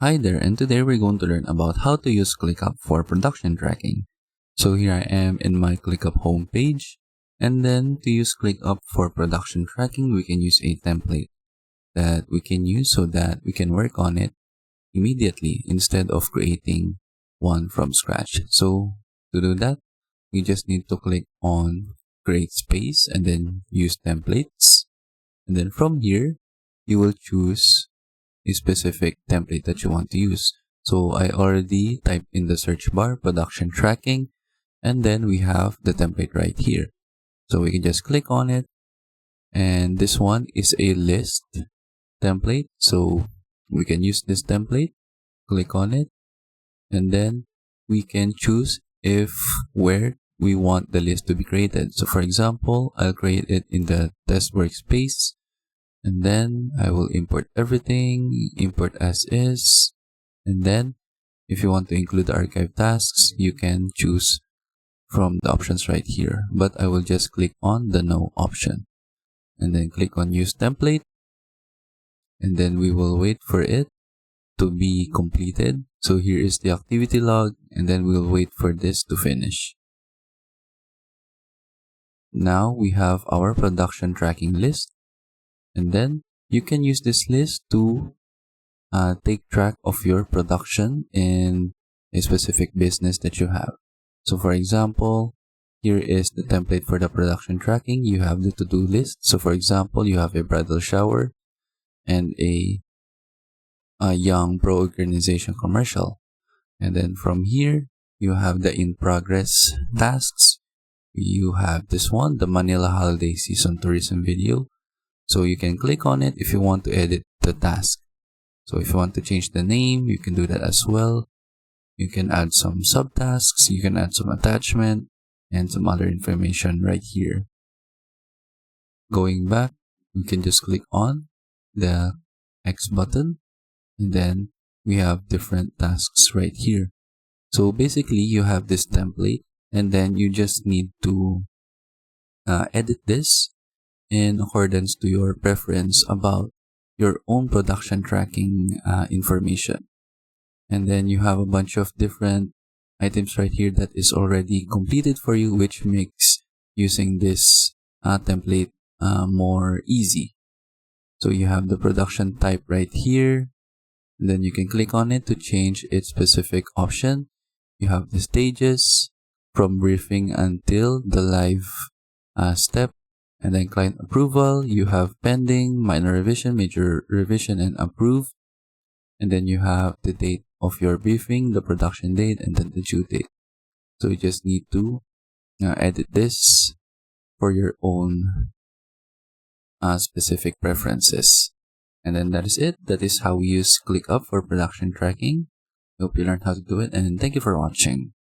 Hi there, and today we're going to learn about how to use ClickUp for production tracking. So here I am in my ClickUp homepage, and then to use ClickUp for production tracking, we can use a template that we can use so that we can work on it immediately instead of creating one from scratch. So to do that, you just need to click on create space and then use templates. And then from here, you will choose a specific template that you want to use. So I already typed in the search bar production tracking, and then we have the template right here. So we can just click on it, and this one is a list template. So we can use this template, click on it, and then we can choose where we want the list to be created. So for example, I'll create it in the test workspace. And then I will import everything, import as is. And then if you want to include the archive tasks, you can choose from the options right here. But I will just click on the no option. And then click on use template. And then we will wait for it to be completed. So here is the activity log. And then we'll wait for this to finish. Now we have our production tracking list. And then you can use this list to take track of your production in a specific business that you have. So for example, here is the template for the production tracking. You have the to-do list. So for example, you have a bridal shower and a young pro organization commercial. And then from here, you have the in-progress tasks. You have this one, the Manila Holiday Season Tourism video. So you can click on it if you want to edit the task. So if you want to change the name, you can do that as well. You can add some subtasks, you can add some attachment, and some other information right here. Going back, you can just click on the X button, and then we have different tasks right here. So basically, you have this template, and then you just need to edit this in accordance to your preference about your own production tracking information. And then you have a bunch of different items right here that is already completed for you, which makes using this template more easy. So you have the production type right here. And then you can click on it to change its specific option. You have the stages from briefing until the live step. And then client approval, you have pending, minor revision, major revision, and approve. And then you have the date of your briefing, the production date, and then the due date. So you just need to edit this for your own specific preferences. And then that is it. That is how we use ClickUp for production tracking. Hope you learned how to do it, and thank you for watching.